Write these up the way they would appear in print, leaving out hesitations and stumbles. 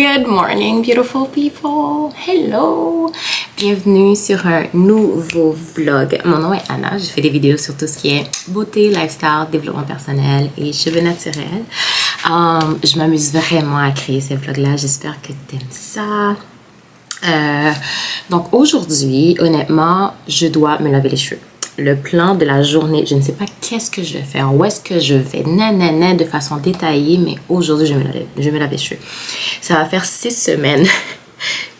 Good morning, beautiful people. Hello. Bienvenue sur un nouveau vlog. Mon nom est Anna. Je fais des vidéos sur tout ce qui est beauté, lifestyle, développement personnel et cheveux naturels. Je m'amuse vraiment à créer ces vlogs-là. J'espère que tu aimes ça. Donc aujourd'hui, honnêtement, je dois me laver les cheveux. Le plan de la journée, je ne sais pas qu'est-ce que je vais faire, où est-ce que je vais, nanana, de façon détaillée, mais aujourd'hui, je me lave les cheveux. Ça va faire 6 semaines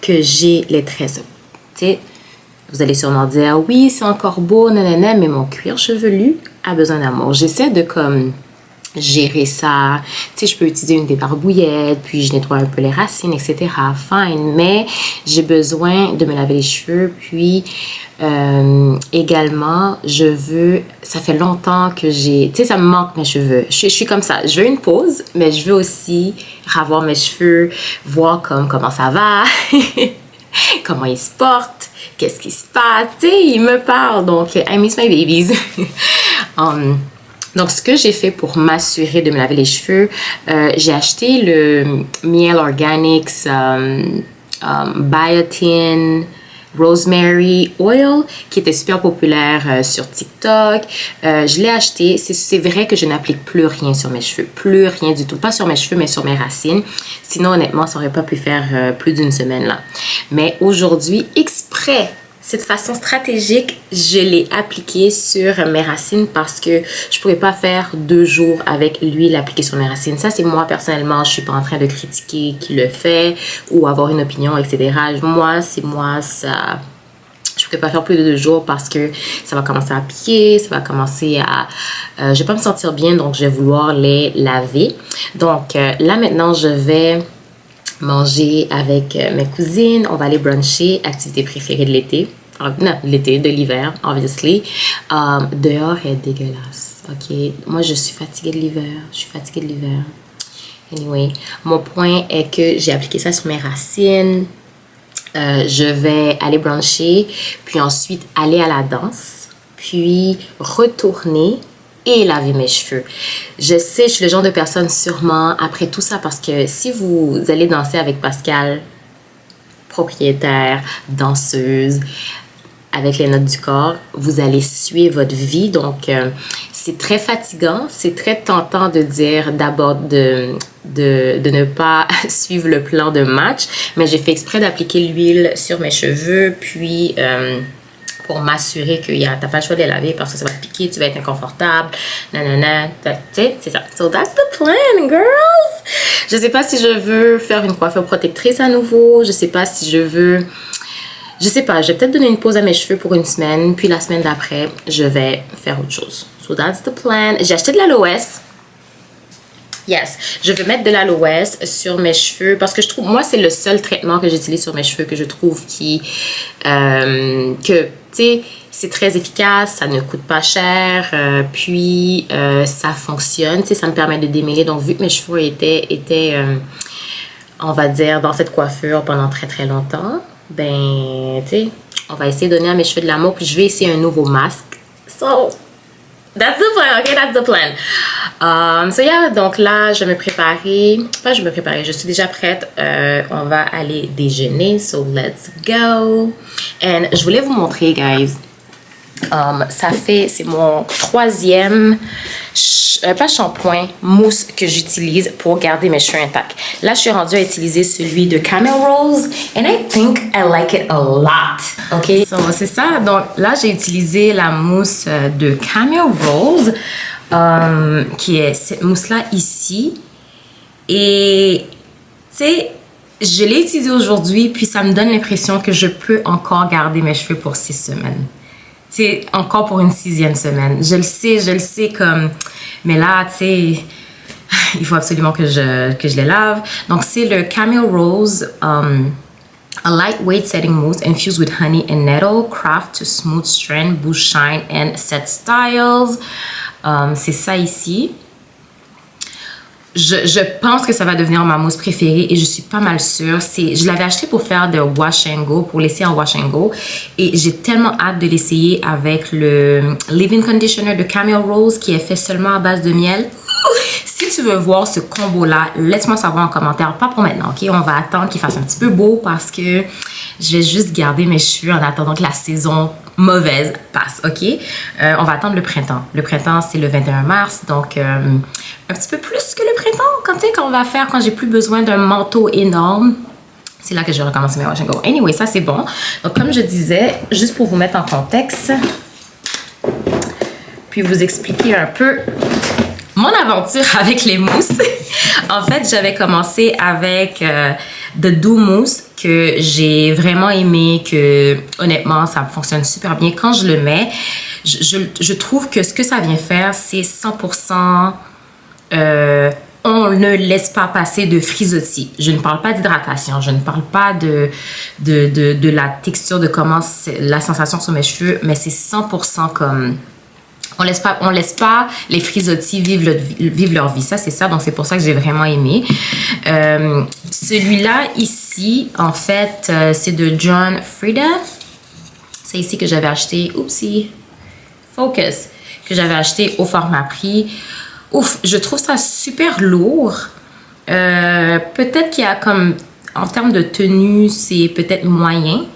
que j'ai les tresses. Tu sais, vous allez sûrement dire, oui, c'est encore beau, nanana, mais mon cuir chevelu a besoin d'amour. J'essaie de gérer ça. Tu sais, je peux utiliser une débarbouillette, puis je nettoie un peu les racines, etc. Fine, mais j'ai besoin de me laver les cheveux, puis également, ça fait longtemps que tu sais, ça me manque mes cheveux. Je suis comme ça. Je veux une pause, mais je veux aussi revoir mes cheveux, voir comment ça va, comment ils se portent, qu'est-ce qui se passe. Tu sais, ils me parlent, donc I miss my babies. Donc, ce que j'ai fait pour m'assurer de me laver les cheveux, j'ai acheté le Miel Organics Biotin Rosemary Oil qui était super populaire sur TikTok. Je l'ai acheté. C'est vrai que je n'applique plus rien sur mes cheveux. Plus rien du tout. Pas sur mes cheveux, mais sur mes racines. Sinon, honnêtement, ça n'aurait pas pu faire plus d'une semaine là. Mais aujourd'hui, exprès, cette façon stratégique, je l'ai appliquée sur mes racines parce que je ne pourrais pas faire 2 jours avec l'huile appliquée sur mes racines. Ça, c'est moi personnellement. Je ne suis pas en train de critiquer qui le fait ou avoir une opinion, etc. C'est moi, ça. Je ne pourrais pas faire plus de 2 jours parce que ça va commencer à piquer, ça va commencer à... je ne vais pas me sentir bien, donc je vais vouloir les laver. Donc là, maintenant, je vais manger avec mes cousines, on va aller bruncher, activité préférée de l'été. Non, de l'hiver, obviously. Dehors est dégueulasse, ok? Moi, je suis fatiguée de l'hiver. Anyway, mon point est que j'ai appliqué ça sur mes racines. Je vais aller bruncher, puis ensuite aller à la danse, puis retourner et laver mes cheveux. Je sais, je suis le genre de personne sûrement après tout ça parce que si vous allez danser avec Pascal, propriétaire, danseuse, avec les notes du corps, vous allez suivre votre vie. Donc, c'est très fatigant, c'est très tentant de dire d'abord de ne pas suivre le plan de match, mais j'ai fait exprès d'appliquer l'huile sur mes cheveux, puis pour m'assurer que t'as pas le choix de les laver parce que ça va te piquer, tu vas être inconfortable, nanana, tu sais, c'est ça. So that's the plan, girls! Je sais pas si je veux faire une coiffure protectrice à nouveau, je sais pas si je veux... Je sais pas, je vais peut-être donner une pause à mes cheveux pour une semaine, puis la semaine d'après, je vais faire autre chose. So that's the plan. J'ai acheté de l'aloès. Yes, je vais mettre de l'aloès sur mes cheveux parce que je trouve, moi, c'est le seul traitement que j'utilise sur mes cheveux que je trouve que, tu sais, c'est très efficace, ça ne coûte pas cher, puis ça fonctionne, tu sais, ça me permet de démêler. Donc, vu que mes cheveux étaient on va dire, dans cette coiffure pendant très, très longtemps, ben, tu sais, on va essayer de donner à mes cheveux de l'amour, puis je vais essayer un nouveau masque. So, that's the plan, okay? That's the plan. So, yeah, donc là, je suis déjà prête. On va aller déjeuner, so let's go. And je voulais vous montrer, guys. C'est mon 3e pas shampoing, mousse que j'utilise pour garder mes cheveux intacts. Là, je suis rendue à utiliser celui de Camel Rose and I think I like it a lot. OK? So, c'est ça. Donc, là, j'ai utilisé la mousse de Camel Rose qui est cette mousse-là ici. Et, tu sais, je l'ai utilisée aujourd'hui puis ça me donne l'impression que je peux encore garder mes cheveux pour 6 semaines. C'est encore pour une 6e semaine. Je le sais comme... Mais là, tu sais, il faut absolument que je les lave. Donc, c'est le Camel Rose, a lightweight setting mousse infused with honey and nettle, craft to smooth strand, boost shine and set styles. C'est ça ici. Je pense que ça va devenir ma mousse préférée et je suis pas mal sûre. Je l'avais acheté pour faire de wash and go, pour laisser en wash and go. Et j'ai tellement hâte de l'essayer avec le leave-in conditioner de Camel Rose qui est fait seulement à base de miel. Si tu veux voir ce combo-là, laisse-moi savoir en commentaire. Pas pour maintenant, ok? On va attendre qu'il fasse un petit peu beau parce que je vais juste garder mes cheveux en attendant que la saison mauvaise passe, ok? On va attendre le printemps. Le printemps, c'est le 21 mars, donc un petit peu plus que le printemps. Quand on va faire, quand j'ai plus besoin d'un manteau énorme, c'est là que je vais recommencer mes wash and go. Anyway, ça c'est bon. Donc comme je disais, juste pour vous mettre en contexte, puis vous expliquer un peu mon aventure avec les mousses. En fait, j'avais commencé avec The Do Mousse que j'ai vraiment aimé, que honnêtement, ça fonctionne super bien. Quand je le mets, je trouve que ce que ça vient faire, c'est 100%... on ne laisse pas passer de frisottis. Je ne parle pas d'hydratation, je ne parle pas de la texture, de comment la sensation sur mes cheveux, mais c'est 100% comme... On laisse pas les frisottis vivre leur vie. Ça, c'est ça. Donc, c'est pour ça que j'ai vraiment aimé. Celui-là, ici, en fait, c'est de John Frieda. C'est ici que j'avais acheté. Oupsie. Focus. Que j'avais acheté au format prix. Ouf, je trouve ça super lourd. Peut-être qu'il y a comme... En termes de tenue, c'est peut-être moyen.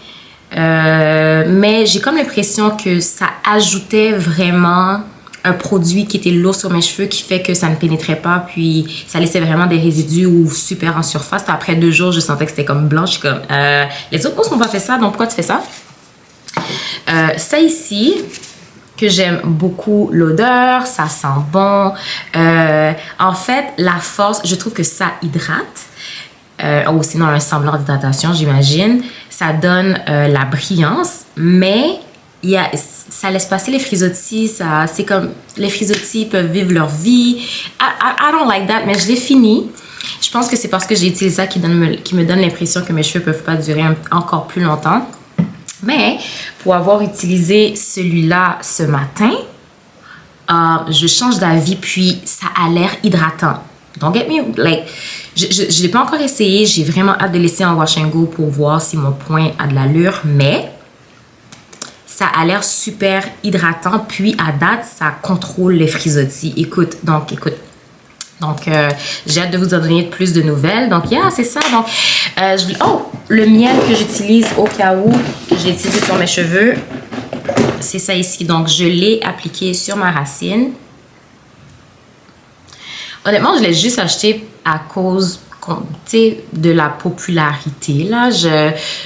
Mais j'ai comme l'impression que ça ajoutait vraiment un produit qui était lourd sur mes cheveux qui fait que ça ne pénétrait pas, puis ça laissait vraiment des résidus ou super en surface. Après 2 jours, je sentais que c'était comme blanc. Je suis comme, les autres mousses n'ont pas fait ça, donc pourquoi tu fais ça? Ça ici, que j'aime beaucoup l'odeur, ça sent bon. En fait, la force, je trouve que ça hydrate. Ou sinon un semblant d'hydratation, j'imagine. Ça donne la brillance, mais ça laisse passer les frisottis. C'est comme les frisottis peuvent vivre leur vie. I don't like that, mais je l'ai fini. Je pense que c'est parce que j'ai utilisé ça qui me donne l'impression que mes cheveux peuvent pas durer encore plus longtemps. Mais pour avoir utilisé celui-là ce matin, je change d'avis, puis ça a l'air hydratant. Don't get me, like, je ne l'ai pas encore essayé. J'ai vraiment hâte de laisser en wash and go pour voir si mon point a de l'allure. Mais ça a l'air super hydratant. Puis à date, ça contrôle les frisottis. Écoute. Donc, j'ai hâte de vous en donner plus de nouvelles. Donc, c'est ça. Donc, le miel que j'utilise au cas où, que j'ai utilisé sur mes cheveux, c'est ça ici. Donc, je l'ai appliqué sur ma racine. Honnêtement, je l'ai juste acheté à cause de la popularité. Là.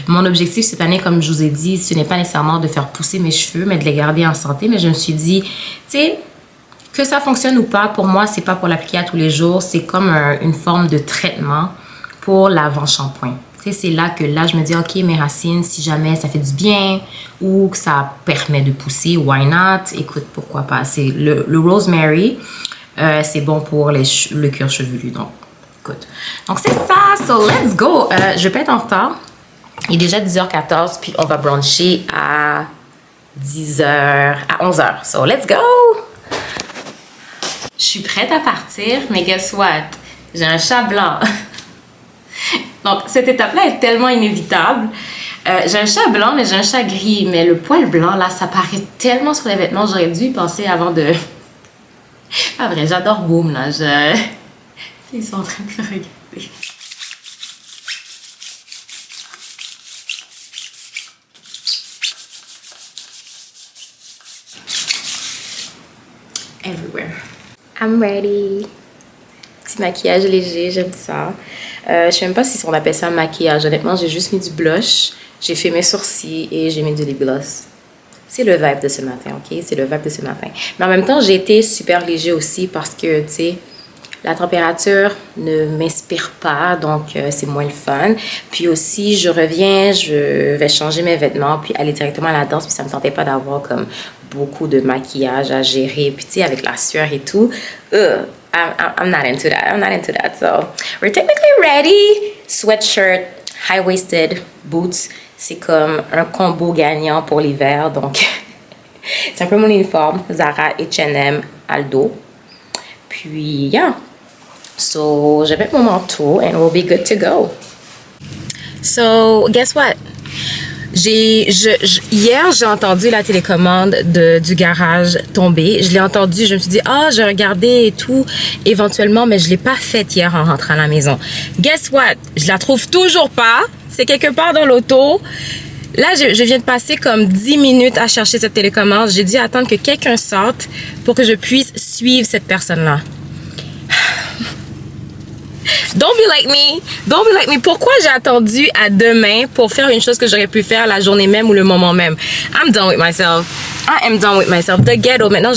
Mon objectif cette année, comme je vous ai dit, ce n'est pas nécessairement de faire pousser mes cheveux, mais de les garder en santé. Mais je me suis dit, que ça fonctionne ou pas, pour moi, c'est pas pour l'appliquer à tous les jours. C'est comme une forme de traitement pour l'avant-shampoing. C'est là que je me dis, OK, mes racines, si jamais ça fait du bien ou que ça permet de pousser, why not? Écoute, pourquoi pas? C'est le rosemary. C'est bon pour le cuir chevelu. Donc, écoute. Donc, c'est ça. So, let's go. Je vais pas être en retard. Il est déjà 10h14, puis on va bruncher à 11h. So, let's go. Je suis prête à partir, mais guess what? J'ai un chat blanc. Donc, cette étape-là est tellement inévitable. J'ai un chat blanc, mais j'ai un chat gris. Mais le poil blanc, là, ça paraît tellement sur les vêtements. J'aurais dû y penser avant de... Pas vrai, j'adore Boom, là. Ils sont en train de se regarder. Everywhere. I'm ready. Petit maquillage léger, j'aime ça. Je sais même pas si on appelle ça maquillage. Honnêtement, j'ai juste mis du blush, j'ai fait mes sourcils et j'ai mis du lip gloss. C'est le vibe de ce matin, ok? C'est le vibe de ce matin. Mais en même temps, j'ai été super léger aussi parce que, tu sais, la température ne m'inspire pas, donc c'est moins le fun. Puis aussi, je reviens, je vais changer mes vêtements, puis aller directement à la danse, puis ça me tentait pas d'avoir comme beaucoup de maquillage à gérer. Puis tu sais, avec la sueur et tout, I'm not into that. I'm not into that. So, we're technically ready. Sweatshirt, high-waisted, boots. C'est comme un combo gagnant pour l'hiver. Donc, c'est un peu mon uniforme. Zara, H&M, Aldo. Puis, yeah. So, je vais mettre mon manteau and we'll be good to go. So, guess what? Hier, j'ai entendu la télécommande du garage tomber. Je l'ai entendu, je me suis dit, j'ai regardé et tout, éventuellement, mais je l'ai pas faite hier en rentrant à la maison. Guess what? Je la trouve toujours pas. C'est quelque part dans l'auto. Là, je viens de passer comme 10 minutes à chercher cette télécommande. J'ai dû attendre que quelqu'un sorte pour que je puisse suivre cette personne-là. Don't be like me. Don't be like me. Pourquoi j'ai attendu à demain pour faire une chose que j'aurais pu faire la journée même ou le moment même? I'm done with myself. I am done with myself. The ghetto. Maintenant,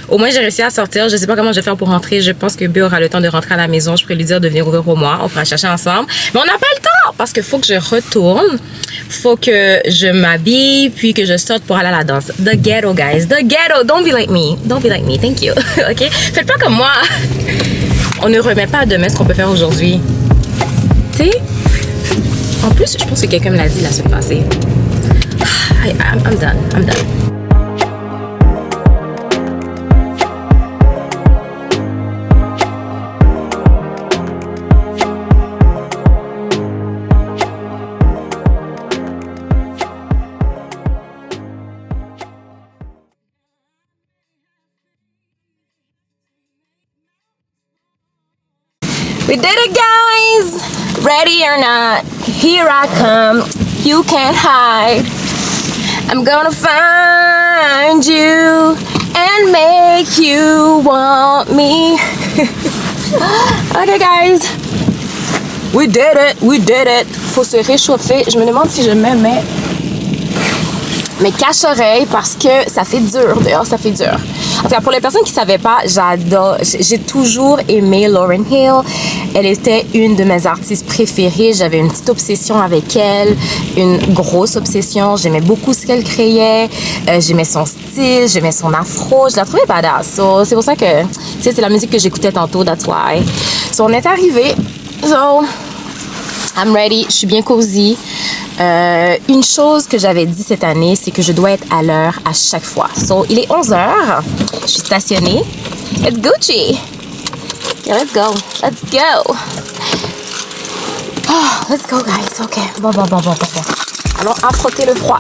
au moins, j'ai réussi à sortir. Je sais pas comment je vais faire pour rentrer. Je pense que B aura le temps de rentrer à la maison. Je pourrais lui dire de venir ouvrir pour moi. On pourra chercher ensemble. Mais on n'a pas le temps parce qu'il faut que je retourne. Faut que je m'habille puis que je sorte pour aller à la danse. The ghetto, guys. The ghetto. Don't be like me. Don't be like me. Thank you. OK? Faites pas comme moi. On ne remet pas à demain ce qu'on peut faire aujourd'hui. Tu sais? En plus, je pense que quelqu'un me l'a dit la semaine passée. I'm done. I'm done. We did it, guys! Ready or not, here I come. You can't hide. I'm gonna find you and make you want me. Okay, guys. We did it. We did it. Faut se réchauffer. Je me demande si je mets mes cache-oreilles parce que ça fait dur dehors, ça fait dur. En tout cas, pour les personnes qui ne savaient pas, j'ai toujours aimé Lauryn Hill. Elle était une de mes artistes préférées. J'avais une petite obsession avec elle, une grosse obsession. J'aimais beaucoup ce qu'elle créait. J'aimais son style, j'aimais son afro. Je la trouvais badass. So, c'est pour ça que, tu sais, c'est la musique que j'écoutais tantôt, that's why. So, on est arrivé. So, I'm ready. Je suis bien cosy. Une chose que j'avais dit cette année, c'est que je dois être à l'heure à chaque fois. So, il est 11h. Je suis stationnée. It's Gucci. Yeah, let's go. Let's go. Oh, let's go, guys. OK. Bon. Allons affronter le froid.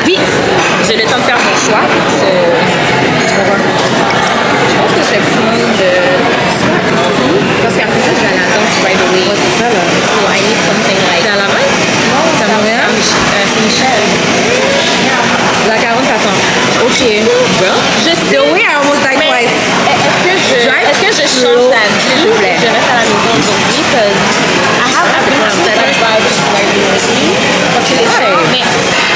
Oui, j'ai le temps de faire mon choix. Je pense que je vais prendre parce qu'après ça, je vais à la danse right away. Ouais, c'est ça là. So I need something like. C'est à la main? Non, c'est à Montréal. C'est Michel. La 40 attends. OK. Well, the way I almost died twice. Est-ce que je change d'avis, s'il vous plaît? Je reste à la maison aujourd'hui because I have a better vibe parce que les choses. Mais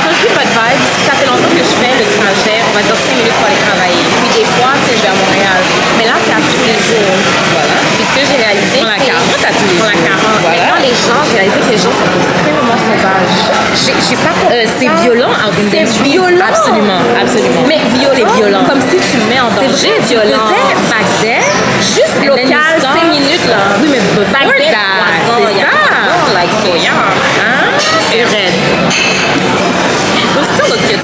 quand je dis pas de vibe, ça fait longtemps que je fais le trajet, on va dire 5 minutes pour aller travailler. Puis des fois, tu sais, je vais à Montréal. Mais là, c'est à tous les jours. Voilà. Puis ce que j'ai réalisé, c'est... Pour la 40. Voilà. Maintenant, les gens, j'ai réalisé que les gens sont extrêmement sauvages. J'ai pas compris. C'est violent. C'est violent. Absolument. Mais violent. Comme si tu me mets en danger. C'est violent. Back there, juste local, 5 minutes, là. Oui, mais back there, c'est ça. Like, so young. Hein? C'est raide. We'll still look good.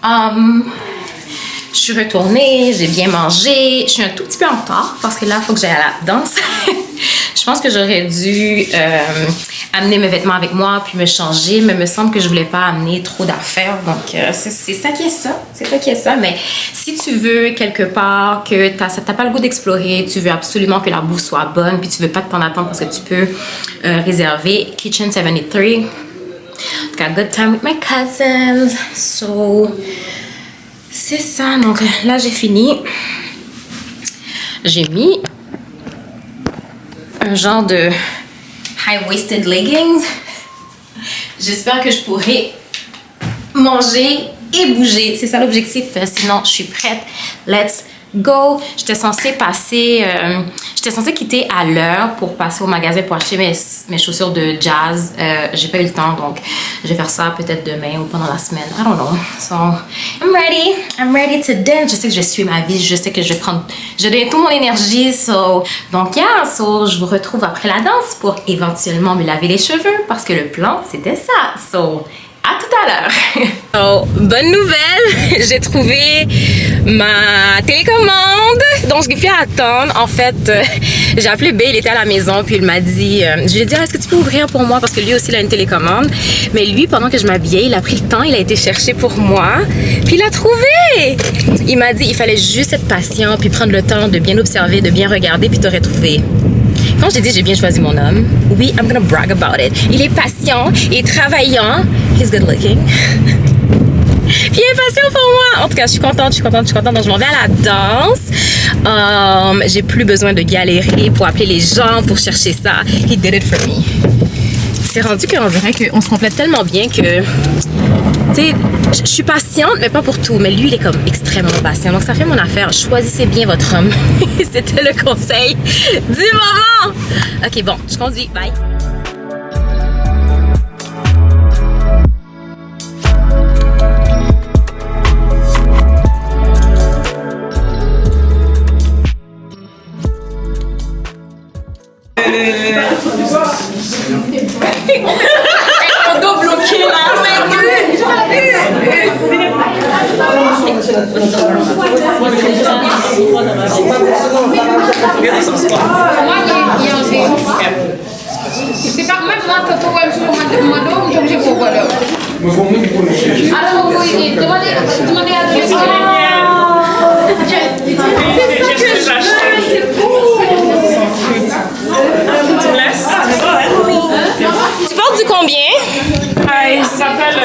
Je suis retournée, j'ai bien mangé. Je suis un tout petit peu en retard parce que là, il faut que j'aille à la danse. Je pense que j'aurais dû amener mes vêtements avec moi puis me changer, mais il me semble que je voulais pas amener trop d'affaires. Donc, c'est ça qui est ça. C'est ça qui est ça. Mais si tu veux quelque part que t'as pas le goût d'explorer, tu veux absolument que la bouffe soit bonne puis tu veux pas te prendre à temps parce que tu peux réserver Kitchen 73. Got good time with my cousins. So, c'est ça. Donc là, j'ai fini. J'ai mis un genre de high-waisted leggings. J'espère que je pourrai manger et bouger. C'est ça l'objectif. Sinon, je suis prête. Let's go. J'étais censée quitter à l'heure pour passer au magasin pour acheter mes chaussures de jazz. J'ai pas eu le temps, donc je vais faire ça peut-être demain ou pendant la semaine. I don't know. So, I'm ready. I'm ready to dance. Je sais que je vais suivre ma vie. Je sais que je vais donner toute mon énergie. Donc, je vous retrouve après la danse pour éventuellement me laver les cheveux parce que le plan, c'était ça. So, à tout à l'heure. So, bonne nouvelle, j'ai trouvé ma télécommande. Donc, je n'ai plus à attendre. En fait, j'ai appelé B, il était à la maison, puis il m'a dit, je lui ai dit, est-ce que tu peux ouvrir pour moi? Parce que lui aussi, il a une télécommande. Mais lui, pendant que je m'habillais, il a pris le temps, il a été chercher pour moi, puis il a trouvé. Il m'a dit, il fallait juste être patient, puis prendre le temps de bien observer, de bien regarder, puis t'aurais trouvé. Quand j'ai dit j'ai bien choisi mon homme, oui, I'm gonna brag about it. Il est patient, il est travaillant, he's good looking. Puis il est patient pour moi. En tout cas, je suis contente. Donc je m'en vais à la danse. J'ai plus besoin de galérer pour appeler les gens pour chercher ça. He did it for me. C'est rendu qu'on dirait qu'on se complète tellement bien que, tu sais, je suis patiente, mais pas pour tout. Mais lui, il est comme extrêmement patient. Donc, ça fait mon affaire. Choisissez bien votre homme. C'était le conseil du moment. OK, bon, je conduis. Bye. On doit bloquer là. C'est pas mal, moi, quand on va sur le modo, comme j'ai pour voilà. Alors, oui, demandez à Dieu. C'est ça que je veux, c'est beau. Tu portes du combien?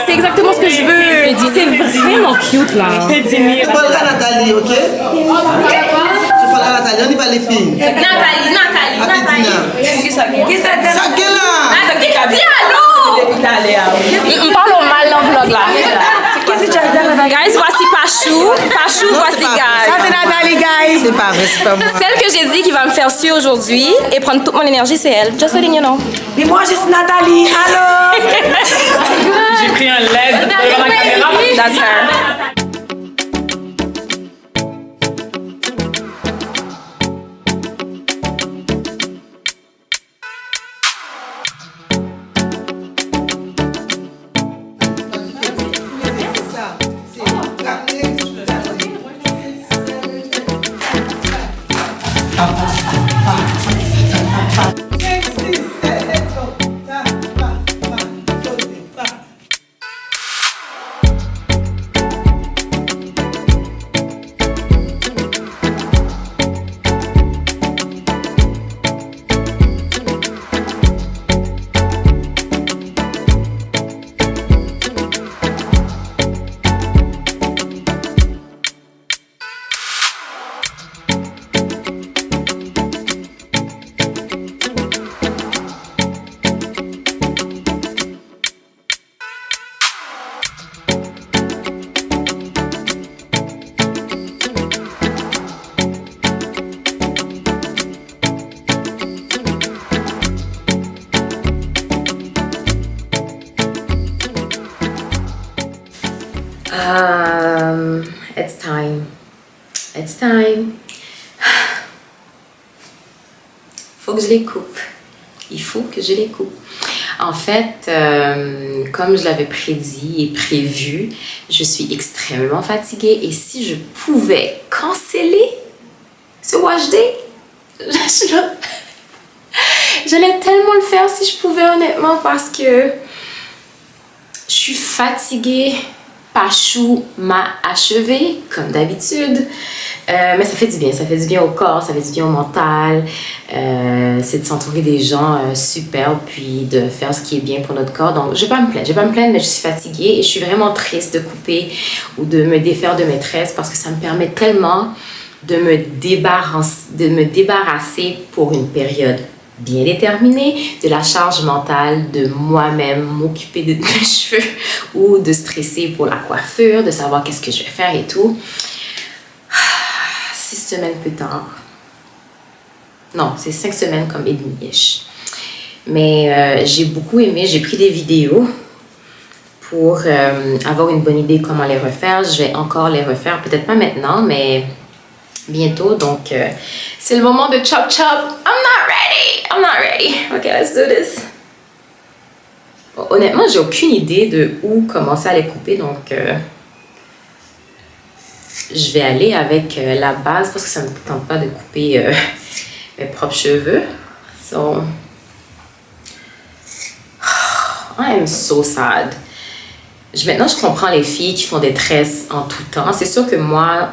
C'est exactement ce que je veux. C'est vraiment cute là. Je parle à Nathalie, ok? Je parle à Nathalie, on y va les filles. Nathalie. Ça qu'est là? Dis allô! On parle au mal dans le vlog là. Guys, voici Pachou. Voici Guy. Ça c'est Nathalie, guys. C'est pas vrai, c'est pas moi. Celle que j'ai dit qui va me faire suer aujourd'hui et prendre toute mon énergie, c'est elle. Just letting you know. Mais moi, je suis Nathalie. Allô? J'ai pris un LED devant la caméra. That's her. It's time. Faut que je les coupe. Il faut que je les coupe. En fait, comme je l'avais prédit et prévu, je suis extrêmement fatiguée et si je pouvais canceller ce wash day, j'allais tellement le faire si je pouvais honnêtement parce que je suis fatiguée. Pachou m'a achevé comme d'habitude, mais ça fait du bien au corps, ça fait du bien au mental, c'est de s'entourer des gens superbes puis de faire ce qui est bien pour notre corps. Donc je vais pas me plaindre, mais je suis fatiguée et je suis vraiment triste de couper ou de me défaire de mes tresses parce que ça me permet tellement de me débarrasser pour une période bien déterminée de la charge mentale de moi-même m'occuper de mes cheveux ou de stresser pour la coiffure, de savoir qu'est-ce que je vais faire et tout. 6 semaines plus tard. Non, c'est 5 semaines comme et demi-ish. Mais j'ai beaucoup aimé, j'ai pris des vidéos pour avoir une bonne idée comment les refaire. Je vais encore les refaire, peut-être pas maintenant, mais bientôt. Donc, c'est le moment de chop chop. I'm not ready. Okay, let's do this. Bon, honnêtement, j'ai aucune idée de où commencer à les couper, donc je vais aller avec la base parce que ça ne me tente pas de couper mes propres cheveux. So, I am so sad. Maintenant, je comprends les filles qui font des tresses en tout temps. C'est sûr que moi,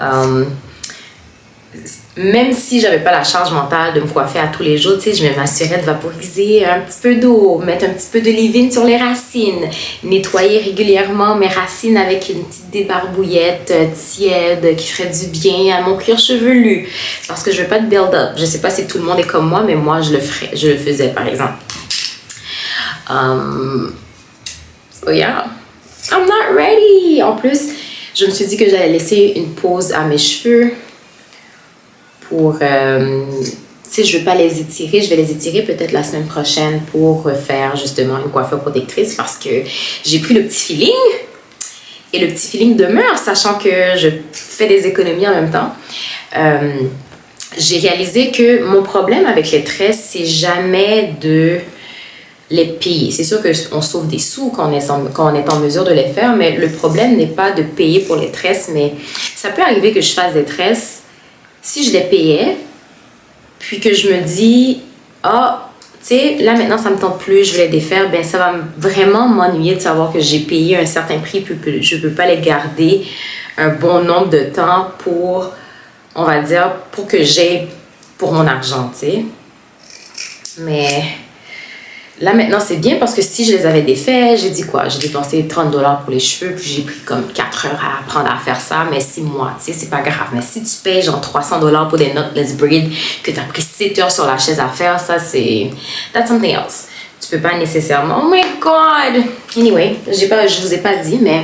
même si j'avais pas la charge mentale de me coiffer à tous les jours, tu sais, je m'assurais de vaporiser un petit peu d'eau, mettre un petit peu de leave-in sur les racines, nettoyer régulièrement mes racines avec une petite débarbouillette tiède qui ferait du bien à mon cuir chevelu parce que je veux pas de build-up. Je sais pas si tout le monde est comme moi, mais moi je le faisais par exemple. So yeah, I'm not ready. En plus, je me suis dit que j'allais laisser une pause à mes cheveux pour, si je ne veux pas les étirer, je vais les étirer peut-être la semaine prochaine pour faire justement une coiffure protectrice parce que j'ai pris le petit feeling et le petit feeling demeure, sachant que je fais des économies en même temps. J'ai réalisé que mon problème avec les tresses, c'est jamais de les payer. C'est sûr qu'on sauve des sous quand on est en mesure de les faire, mais le problème n'est pas de payer pour les tresses, mais ça peut arriver que je fasse des tresses si je les payais, puis que je me dis, ah, tu sais, là maintenant ça me tente plus, je vais les défaire, ben ça va vraiment m'ennuyer de savoir que j'ai payé un certain prix, puis je peux pas les garder un bon nombre de temps pour, on va dire, pour que j'ai pour mon argent, tu sais. Mais là maintenant c'est bien parce que si je les avais défaits, j'ai dit quoi? J'ai dépensé 30$ pour les cheveux, puis j'ai pris comme 4 heures à apprendre à faire ça, mais 6 mois, tu sais, c'est pas grave. Mais si tu payes genre 300$ pour des knotless braids que tu as pris 7 heures sur la chaise à faire, ça c'est... That's something else. Tu peux pas nécessairement... Oh my god! Anyway, je vous ai pas dit, mais...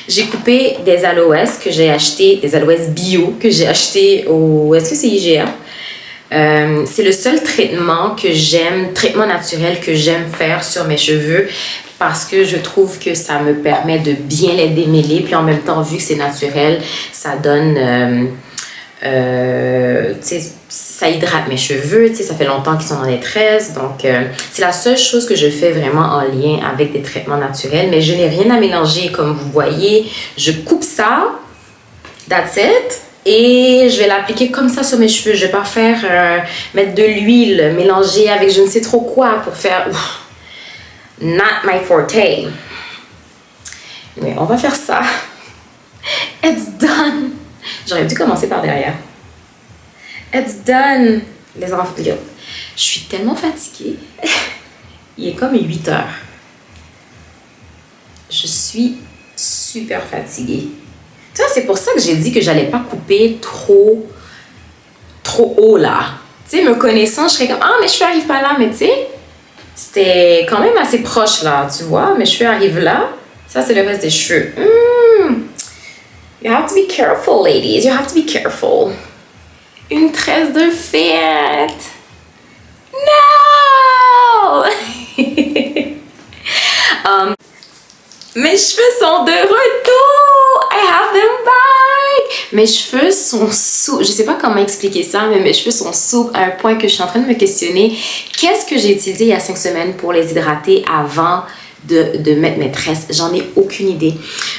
J'ai coupé des aloès que j'ai acheté, des aloès bio que j'ai acheté au... Est-ce que c'est IGA? C'est le seul traitement naturel que j'aime faire sur mes cheveux parce que je trouve que ça me permet de bien les démêler, puis en même temps, vu que c'est naturel, ça donne, ça hydrate mes cheveux, ça fait longtemps qu'ils sont en détresse, donc c'est la seule chose que je fais vraiment en lien avec des traitements naturels, mais je n'ai rien à mélanger, comme vous voyez, je coupe ça, that's it. Et je vais l'appliquer comme ça sur mes cheveux. Je vais pas faire mettre de l'huile, mélanger avec je ne sais trop quoi pour faire... Ouf, not my forte. Mais on va faire ça. It's done. J'aurais dû commencer par derrière. It's done. Les enfants, je suis tellement fatiguée. Il est comme 8 heures. Je suis super fatiguée. Tu vois, c'est pour ça que j'ai dit que j'allais pas couper trop haut là. Tu sais, me connaissant, je serais comme, ah, mes cheveux arrivent pas là, mais tu sais, c'était quand même assez proche là, tu vois, mes cheveux arrivent là. Ça, c'est le reste des cheveux. You have to be careful, ladies. You have to be careful. Une tresse de fête. No! Mes cheveux sont de retour! I have them back! Mes cheveux sont souples. Je sais pas comment expliquer ça, mais mes cheveux sont souples à un point que je suis en train de me questionner. Qu'est-ce que j'ai utilisé il y a 5 semaines pour les hydrater avant de mettre mes tresses? J'en ai aucune idée.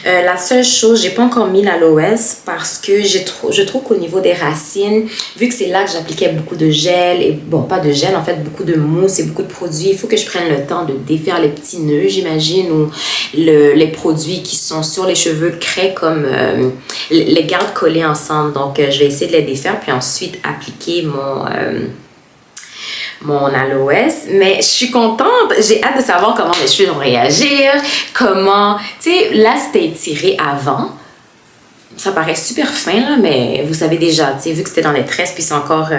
La seule chose, j'ai pas encore mis l'aloès parce que je trouve qu'au niveau des racines, vu que c'est là que j'appliquais beaucoup de gel, et bon, pas de gel, en fait, beaucoup de mousse et beaucoup de produits, il faut que je prenne le temps de défaire les petits nœuds, j'imagine, ou les produits qui sont sur les cheveux créent comme les garde collés ensemble. Donc, je vais essayer de les défaire, puis ensuite appliquer mon aloès, mais je suis contente, j'ai hâte de savoir comment mes cheveux vont réagir, comment, tu sais, là c'était étiré avant, ça paraît super fin là, mais vous savez déjà, tu sais, vu que c'était dans les tresses, puis c'est encore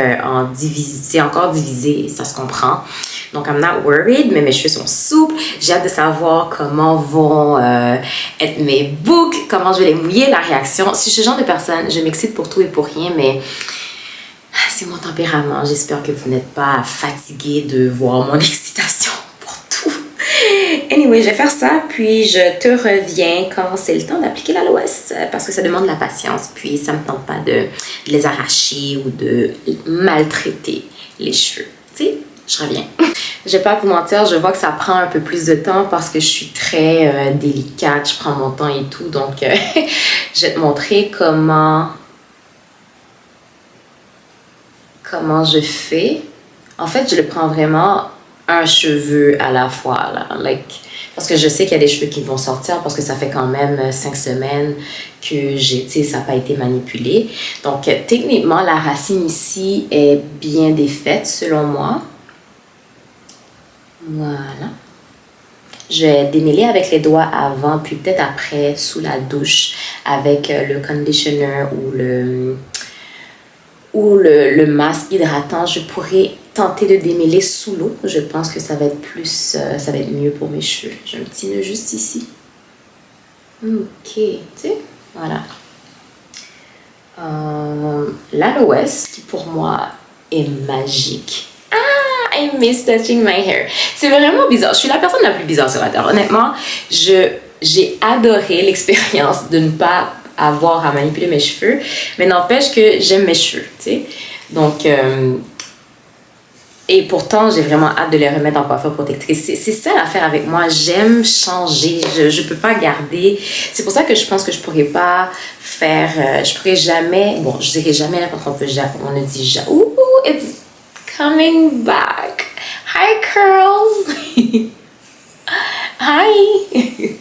divisé, ça se comprend, donc I'm not worried, mais mes cheveux sont souples, j'ai hâte de savoir comment vont être mes boucles, comment je vais les mouiller, la réaction. Si je suis ce genre de personne, je m'excite pour tout et pour rien, mais c'est mon tempérament. J'espère que vous n'êtes pas fatigué de voir mon excitation pour tout. Anyway, je vais faire ça, puis je te reviens quand c'est le temps d'appliquer l'aloès, parce que ça demande de la patience, puis ça me tente pas de les arracher ou de maltraiter les cheveux. Tu sais, je reviens. Je vais pas vous mentir, je vois que ça prend un peu plus de temps parce que je suis très délicate, je prends mon temps et tout, donc je vais te montrer comment je fais. En fait, je le prends vraiment un cheveu à la fois, là. Parce que je sais qu'il y a des cheveux qui vont sortir parce que ça fait quand même 5 semaines que ça n'a pas été manipulé. Donc, techniquement, la racine ici est bien défaite, selon moi. Voilà. Je vais démêler avec les doigts avant, puis peut-être après, sous la douche, avec le conditioner ou le masque hydratant. Je pourrais tenter de démêler sous l'eau. Je pense que ça va être ça va être mieux pour mes cheveux. J'ai un petit nœud juste ici. Ok, tu sais, voilà. L'aloès, qui pour moi est magique. I miss touching my hair. C'est vraiment bizarre. Je suis la personne la plus bizarre sur la Terre. Honnêtement, j'ai adoré l'expérience de ne pas avoir à manipuler mes cheveux, mais n'empêche que j'aime mes cheveux, tu sais. Donc, et pourtant, j'ai vraiment hâte de les remettre en coiffure protectrice. C'est ça l'affaire avec moi. J'aime changer. Je peux pas garder. C'est pour ça que je pense que je pourrais pas faire... je pourrais jamais... Bon, je dirais jamais parce qu'on ne dit jamais... Ooh, it's coming back. Hi, curls. Hi.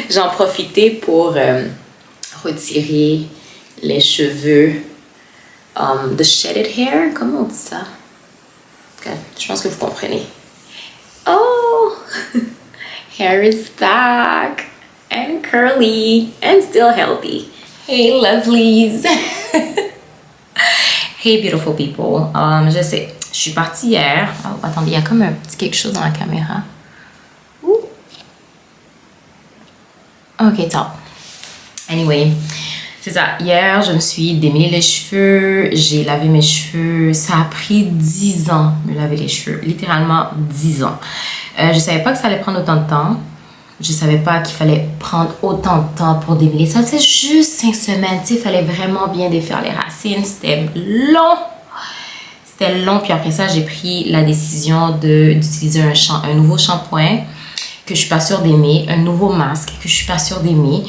J'en profitais pour retirer les cheveux de shedded hair. Comment on dit ça? Okay, je pense que vous comprenez. Oh! Hair is back and curly and still healthy. Hey, lovelies! Hey, beautiful people. Je sais, je suis partie hier. Oh, attendez, il y a comme un petit quelque chose dans la caméra. Ouh. Ok, top. Anyway, c'est ça. Hier, je me suis démêlé les cheveux. J'ai lavé mes cheveux. Ça a pris 10 ans de me laver les cheveux. Littéralement 10 ans. Je savais pas que ça allait prendre autant de temps. Je savais pas qu'il fallait prendre autant de temps pour démêler ça. C'est juste 5 semaines. Tu sais, il fallait vraiment bien défaire les racines. C'était long. C'était long. Puis après ça, j'ai pris la décision d'utiliser un nouveau shampoing que je suis pas sûre d'aimer, un nouveau masque que je suis pas sûre d'aimer.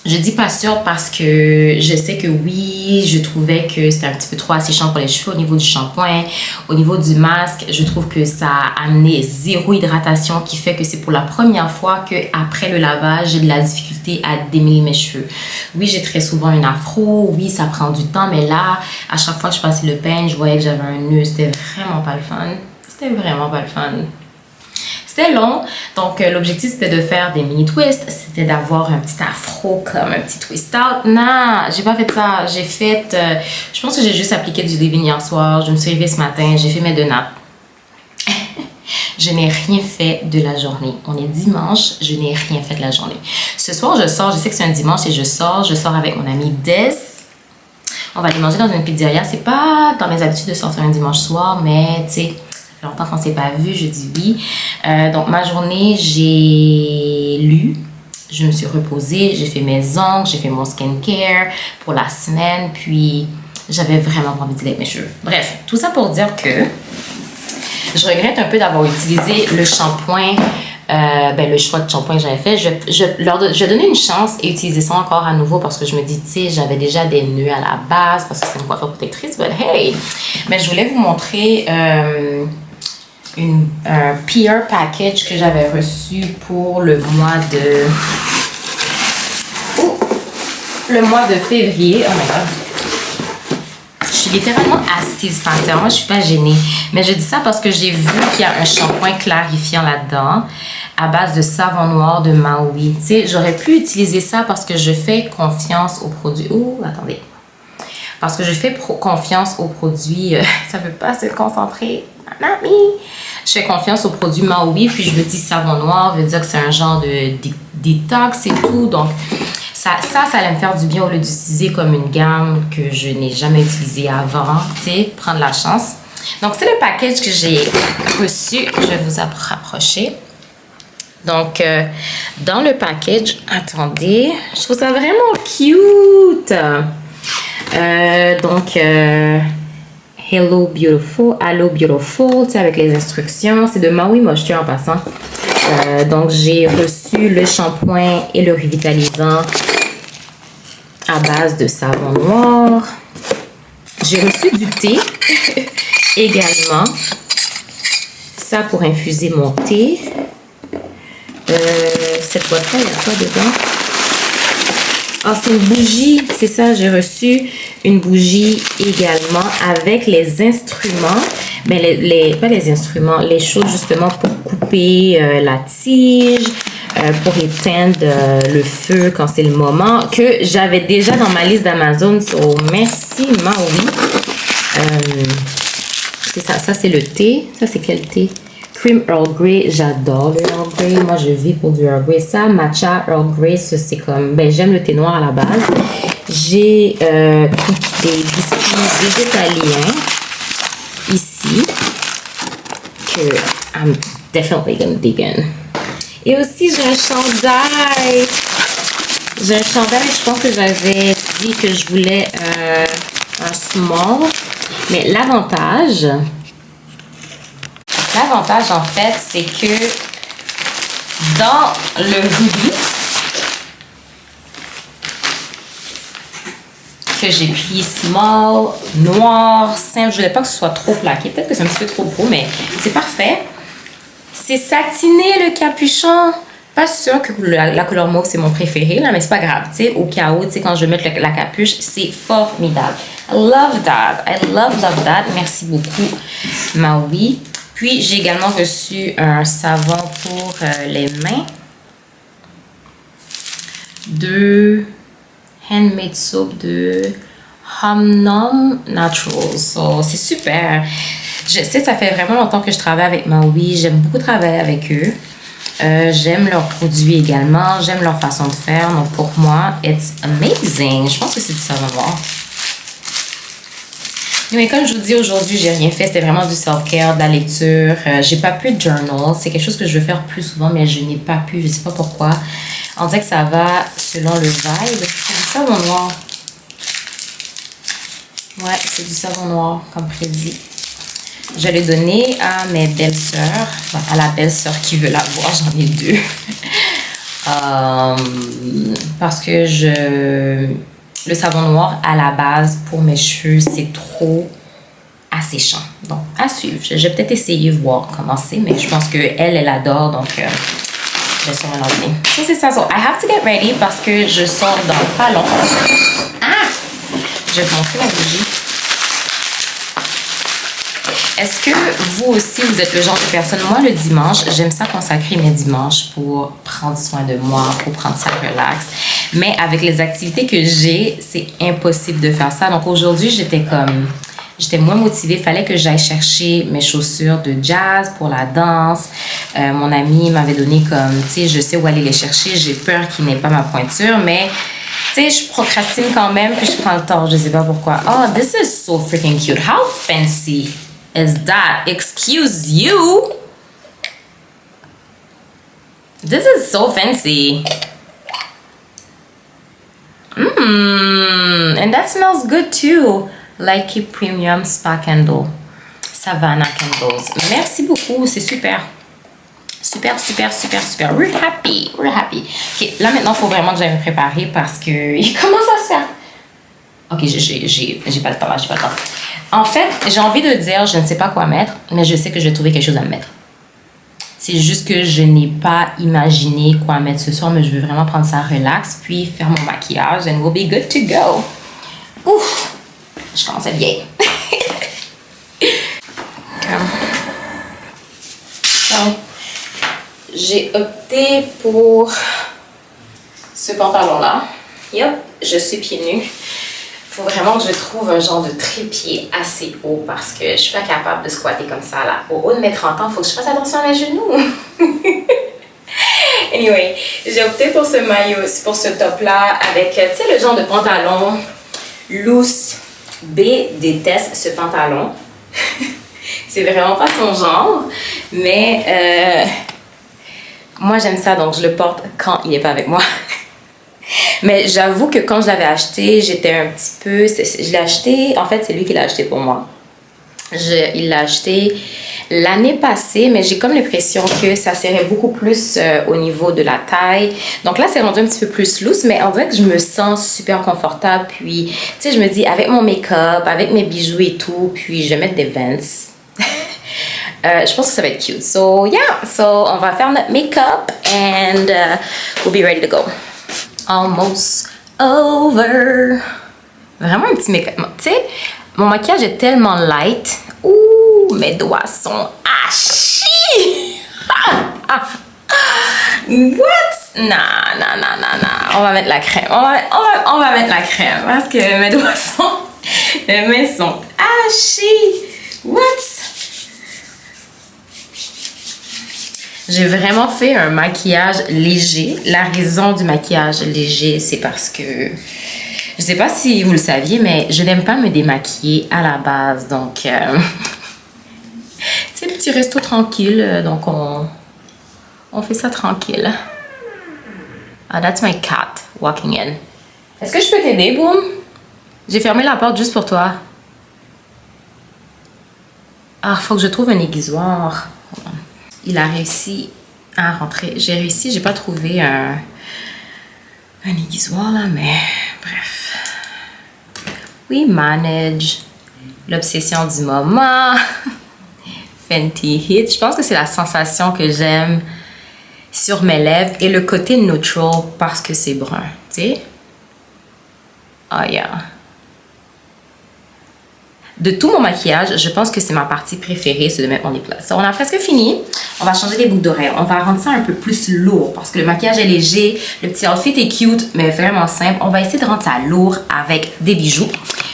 Je dis pas sûre parce que je sais que oui, je trouvais que c'était un petit peu trop asséchant pour les cheveux au niveau du shampoing, au niveau du masque. Je trouve que ça a amené zéro hydratation, qui fait que c'est pour la première fois qu'après le lavage, j'ai de la difficulté à démêler mes cheveux. Oui, j'ai très souvent une afro, oui, ça prend du temps, mais là, à chaque fois que je passais le peigne, je voyais que j'avais un nœud. C'était vraiment pas le fun. C'était vraiment pas le fun. C'était long, donc l'objectif c'était de faire des mini twists, c'était d'avoir un petit afro comme un petit twist out. Non, j'ai pas fait ça, j'ai fait, je pense que j'ai juste appliqué du leave-in hier soir, je me suis réveillée ce matin, j'ai fait mes 2 nappes. Je n'ai rien fait de la journée. On est dimanche, je n'ai rien fait de la journée. Ce soir, je sors, je sais que c'est un dimanche et je sors avec mon amie Des. On va aller manger dans une pizzeria. C'est pas dans mes habitudes de sortir un dimanche soir, mais tu sais, ça fait longtemps qu'on s'est pas vu, je dis oui. Donc ma journée, j'ai lu. je me suis reposée, j'ai fait mes ongles, j'ai fait mon skincare pour la semaine, puis j'avais vraiment pas envie de avec mes cheveux. Bref, tout ça pour dire que je regrette un peu d'avoir utilisé le shampoing, le choix de shampoing que j'avais fait. Je vais donner une chance et utiliser ça encore à nouveau parce que je me dis, tu sais, j'avais déjà des nœuds à la base parce que c'est une coiffure protectrice, but hey! Mais je voulais vous montrer un PR package que j'avais reçu pour le mois de... le mois de février. Oh my god! Je suis littéralement assise par terre. Moi, je suis pas gênée. Mais je dis ça parce que j'ai vu qu'il y a un shampoing clarifiant là-dedans à base de savon noir de Maui. Tu sais, j'aurais pu utiliser ça parce que je fais confiance aux produits. Ouh, attendez. Parce que je fais confiance aux produits. Ça veut pas se concentrer. Mamie! Je fais confiance aux produits Maui. Puis je me dis savon noir veut dire que c'est un genre de détox et tout. Donc, ça allait me faire du bien au lieu d'utiliser comme une gamme que je n'ai jamais utilisée avant. Tu sais, prendre la chance. Donc, c'est le package que j'ai reçu. Je vais vous rapprocher. Donc, dans le package, attendez, je trouve ça vraiment cute. Hello Beautiful, tu sais, avec les instructions. C'est de Maui Moisture en passant. Donc, j'ai reçu le shampoing et le revitalisant à base de savon noir. J'ai reçu du thé également. Ça pour infuser mon thé. Cette boîte-là, il y a quoi dedans? Ah, c'est une bougie. C'est ça, j'ai reçu une bougie également avec les instruments. Mais pas les instruments, les choses justement pour couper la tige, pour éteindre le feu quand c'est le moment, que j'avais déjà dans ma liste d'Amazon. So, merci Maui. C'est ça, ça c'est le thé. Ça c'est quel thé? Cream Earl Grey, j'adore le Earl Grey. Moi, je vis pour du Earl Grey. Ça, matcha Earl Grey, c'est comme... Ben, j'aime le thé noir à la base. J'ai des biscuits végétaliens ici que I'm definitely gonna dig in. Et aussi, j'ai un chandail. J'ai un chandail, je pense que j'avais dit que je voulais un small. Mais l'avantage, en fait, c'est que dans le hoodie que j'ai pris small, noir, simple, je voulais pas que ce soit trop plaqué. Peut-être que c'est un petit peu trop beau, mais c'est parfait. C'est satiné le capuchon. Pas sûr que la couleur mauve c'est mon préféré, là, mais c'est pas grave. Tu sais, au cas où, tu sais, quand je vais mettre la capuche, c'est formidable. I love that. I love that. Merci beaucoup, Maui. Puis, j'ai également reçu un savon pour les mains de Handmade Soap de Hamnom Naturals. So, c'est super. Je sais, ça fait vraiment longtemps que je travaille avec Maui. J'aime beaucoup travailler avec eux. J'aime leurs produits également. J'aime leur façon de faire. Donc, pour moi, it's amazing. Je pense que c'est du savon noir. Mais comme je vous dis, aujourd'hui, j'ai rien fait. C'était vraiment du self-care, de la lecture. J'ai pas pu de journal. C'est quelque chose que je veux faire plus souvent, mais je n'ai pas pu. Je sais pas pourquoi. On dirait que ça va selon le vibe. C'est du savon noir. Ouais, c'est du savon noir, comme prédit. Je l'ai donné à mes belles-sœurs. Enfin, à la belle-sœur qui veut l'avoir. J'en ai deux. Parce que le savon noir, à la base, pour mes cheveux, c'est trop asséchant. Donc, à suivre. Je vais peut-être essayer de voir comment c'est, mais je pense qu'elle adore, donc je vais sûrement l'en donner. Ça, c'est ça. So, I have to get ready parce que je sors dans pas long. Ah! Je vais vous montrer la bougie. Est-ce que vous aussi, vous êtes le genre de personne... Moi, le dimanche, j'aime ça consacrer mes dimanches pour prendre soin de moi, pour prendre ça relax. Mais avec les activités que j'ai, c'est impossible de faire ça. Donc aujourd'hui, j'étais moins motivée. Il fallait que j'aille chercher mes chaussures de jazz pour la danse. Mon ami m'avait donné comme, tu sais, je sais où aller les chercher. J'ai peur qu'il n'ait pas ma pointure, mais... Tu sais, je procrastine quand même, puis je prends le temps. Je sais pas pourquoi. Oh, this is so freaking cute. How fancy is that? Excuse you. This is so fancy. And that smells good too. Likey Premium Spa Candle. Savannah Candles. Merci beaucoup, c'est super. Super, super, super, super. We're happy. We're happy. Ok, là maintenant, il faut vraiment que j'aille me préparer parce que il commence à se faire. Ok, j'ai pas le temps là, j'ai pas le temps. En fait, j'ai envie de dire, je ne sais pas quoi mettre, mais je sais que je vais trouver quelque chose à me mettre. C'est juste que je n'ai pas imaginé quoi mettre ce soir, mais je veux vraiment prendre ça relax, puis faire mon maquillage, and we'll be good to go. Ouf, je commence à être vieille. Donc, j'ai opté pour ce pantalon-là. Yep, je suis pieds nus. Faut vraiment que je trouve un genre de trépied assez haut parce que je suis pas capable de squatter comme ça là. Au haut de mes 30 ans, faut que je fasse attention à mes genoux. Anyway, j'ai opté pour ce maillot, pour ce top là avec, tu sais, le genre de pantalon loose. B déteste ce pantalon. C'est vraiment pas son genre, mais moi j'aime ça, donc je le porte quand il n'est pas avec moi. Mais j'avoue que quand je l'avais acheté, j'étais un petit peu... Je l'ai acheté... En fait, c'est lui qui l'a acheté pour moi. Il l'a acheté l'année passée, mais j'ai comme l'impression que ça serrait beaucoup plus au niveau de la taille. Donc là, c'est rendu un petit peu plus loose, mais on dirait que je me sens super confortable. Puis, tu sais, je me dis, avec mon make-up, avec mes bijoux et tout, puis je vais mettre des Vans. Je pense que ça va être cute. So, yeah. So, on va faire notre make-up and we'll be ready to go. Almost over. Vraiment un petit make-up. Tu sais, mon maquillage est tellement light. Ouh, mes doigts sont hachis. What? Non. On va mettre la crème. On va mettre la crème parce que mes doigts sont... Mes mains sont hachis. What? J'ai vraiment fait un maquillage léger. La raison du maquillage léger, c'est parce que... Je sais pas si vous le saviez, mais je n'aime pas me démaquiller à la base. Donc, c'est un petit resto tranquille. Donc, on fait ça tranquille. Ah, that's my cat walking in. Est-ce que je peux t'aider, Boom? J'ai fermé la porte juste pour toi. Ah, faut que je trouve un aiguisoir. Il a réussi à rentrer. J'ai pas trouvé un aiguisoir là, mais bref. We manage. L'obsession du moment. Fenty Hit. Je pense que c'est la sensation que j'aime sur mes lèvres et le côté neutral parce que c'est brun, tu sais. Oh yeah. De tout mon maquillage, je pense que c'est ma partie préférée, c'est de mettre mon lip gloss. On a presque fini. On va changer les boucles d'oreilles. On va rendre ça un peu plus lourd parce que le maquillage est léger. Le petit outfit est cute, mais vraiment simple. On va essayer de rendre ça lourd avec des bijoux.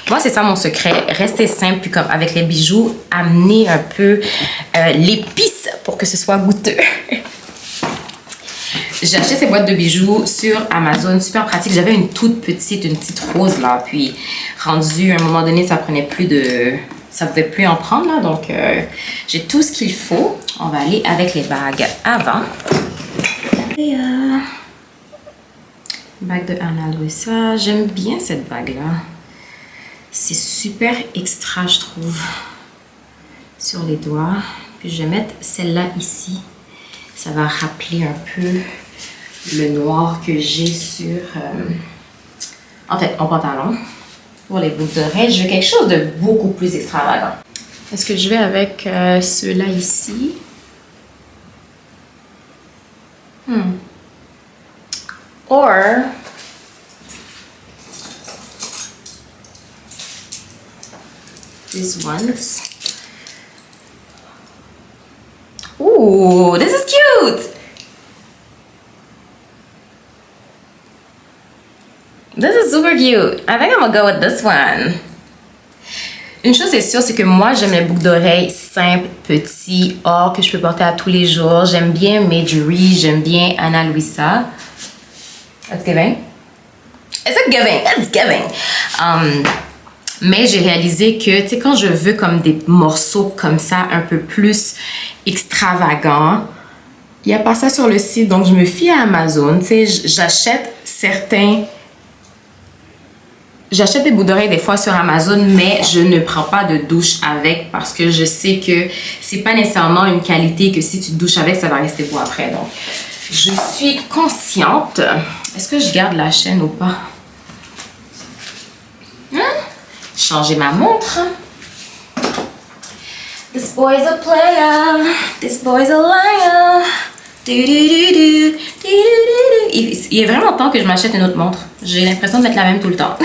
Moi, c'est ça mon secret. Rester simple, puis comme avec les bijoux, amener un peu l'épice pour que ce soit goûteux. J'ai acheté ces boîtes de bijoux sur Amazon, super pratique. J'avais une toute petite, une petite rose là, puis rendu à un moment donné, ça prenait plus de... Ça ne pouvait plus en prendre là, donc j'ai tout ce qu'il faut. On va aller avec les bagues avant. Et bague de Ana Luisa. J'aime bien cette bague là. C'est super extra, je trouve, sur les doigts. Puis je vais mettre celle-là ici. Ça va rappeler un peu le noir que j'ai sur... en fait, mon pantalon. Pour les boucles d'oreilles, je veux quelque chose de beaucoup plus extravagant. Est-ce que je vais avec ceux-là ici? Or... these ones. Ooh, this is cute! This is super cute. I think I'm gonna go with this one. Une chose est sûre, c'est que moi, j'aime les boucles d'oreilles simples, petits, or que je peux porter à tous les jours. J'aime bien Majorie, j'aime bien Ana Luisa. That's giving. Is it giving? It's giving. Mais j'ai réalisé que, tu sais, quand je veux comme des morceaux comme ça, un peu plus extravagants, il n'y a pas ça sur le site. Donc, je me fie à Amazon. Tu sais, j'achète certains J'achète des boucles d'oreilles des fois sur Amazon, mais je ne prends pas de douche avec parce que je sais que c'est pas nécessairement une qualité que si tu te douches avec, ça va rester beau après. Donc, je suis consciente. Est-ce que je garde la chaîne ou pas? Hein? Changer ma montre. This boy's a player. This boy's a liar. Il est vraiment temps que je m'achète une autre montre. J'ai l'impression de mettre la même tout le temps.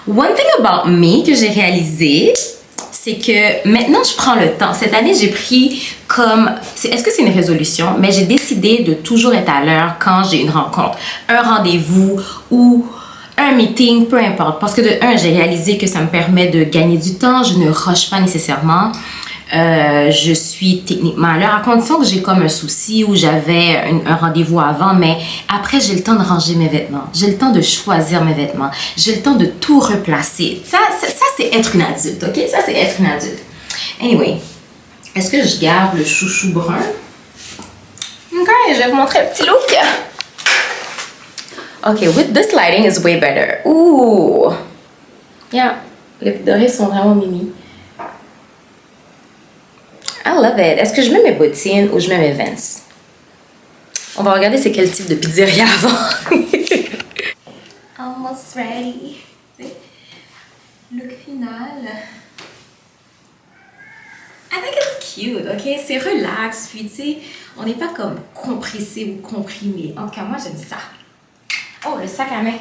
One thing about me que j'ai réalisé, c'est que maintenant je prends le temps. Cette année, j'ai pris comme... Est-ce que c'est une résolution? Mais j'ai décidé de toujours être à l'heure quand j'ai une rencontre, un rendez-vous ou un meeting, peu importe. Parce que de un, j'ai réalisé que ça me permet de gagner du temps. Je ne rush pas nécessairement. Je suis techniquement à l'heure, à condition que j'ai comme un souci ou j'avais un rendez-vous avant, mais après j'ai le temps de ranger mes vêtements, j'ai le temps de choisir mes vêtements, j'ai le temps de tout replacer. Ça c'est être une adulte, ok? Ça c'est être une adulte. Anyway, est-ce que je garde le chouchou brun? Ok, je vais vous montrer un petit look. Ok, with this lighting is way better. Ooh! Yeah, les dorés sont vraiment mimi. I love it. Est-ce que je mets mes bottines ou je mets mes Vans? On va regarder c'est quel type de pizzeria avant. Almost ready. Look final. I think it's cute, ok? C'est relax, puis tu sais, on n'est pas comme compressé ou comprimé. En tout cas, moi j'aime ça. Oh, le sac à main.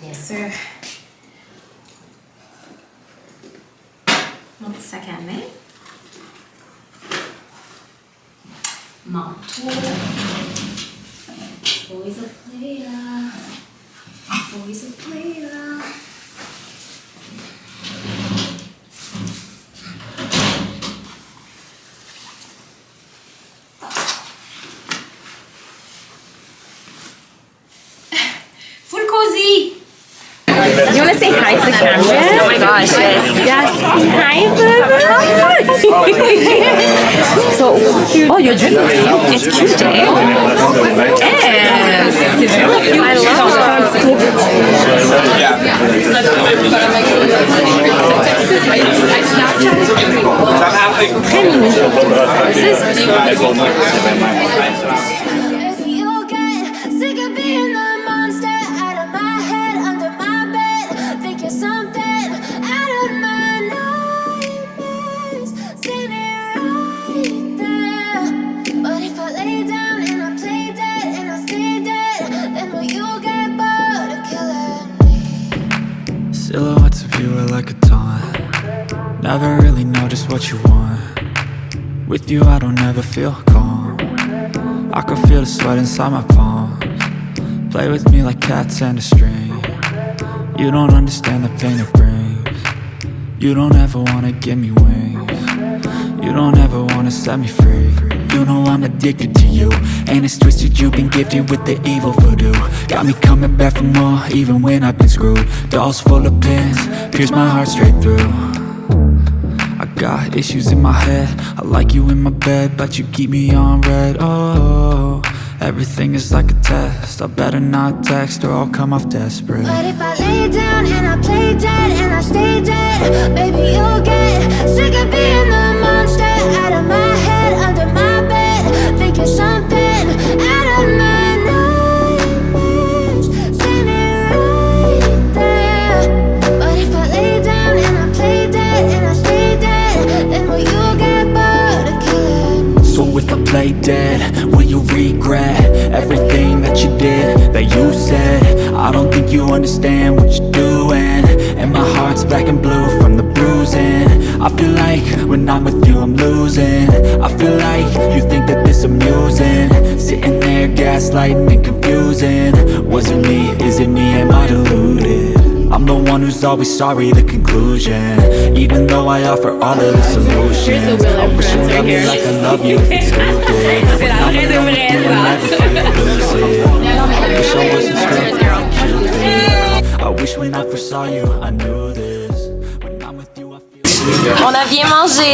Bien sûr. Mon petit sac à main. Manteau. Boys a player. Boys a player. Full cozy. You want to say hi to the camera? Oh my gosh, yes. Yes. Hi, baby. So, oh, your drink is cute, eh? Yes. C'est vraiment cute. I love it. Très mignon. Silhouettes of you are like a taunt. Never really know just what you want. With you I don't ever feel calm. I can feel the sweat inside my palms. Play with me like cats and a string. You don't understand the pain it brings. You don't ever wanna give me wings. You don't ever wanna set me free. You know I'm addicted to you, and it's twisted, you've been gifted with the evil voodoo. Got me coming back for more, even when I've been screwed. Dolls full of pins, pierce my heart straight through. I got issues in my head, I like you in my bed, but you keep me on red. Oh, everything is like a test, I better not text or I'll come off desperate. But if I lay down and I play dead and I stay dead, baby you'll get sick of being the monster out of my head, under my bed, thinking something out of my nightmares, standing right there. But if I lay down and I play dead and I stay dead, then will you get bored of killing? So if I play dead, will you regret everything that you did, that you said? I don't think you understand what you're doing, and my heart's black and blue from the bruising. I feel like when I'm with you I'm losing. I feel like you think that this amusing, sitting there gaslighting and confusing. Was it me? Is it me? Am I deluded? I'm the one who's always sorry, the conclusion. Even though I offer all of the solutions, I wish you loved me like I love you, it's so good. I'm alone with you and never feel lucid. I wish I wasn't struck like Cupid. I wish when I first saw you I knew this. When I'm with you I feel. On a bien mangé.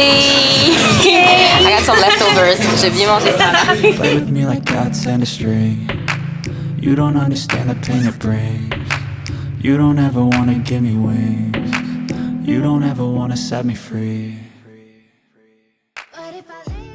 I got some leftovers. J'ai bien mangé ça. Play with me like cats and a string. You don't understand the pain it brings. You don't ever wanna give me wings. You don't ever wanna set me free. But if I lay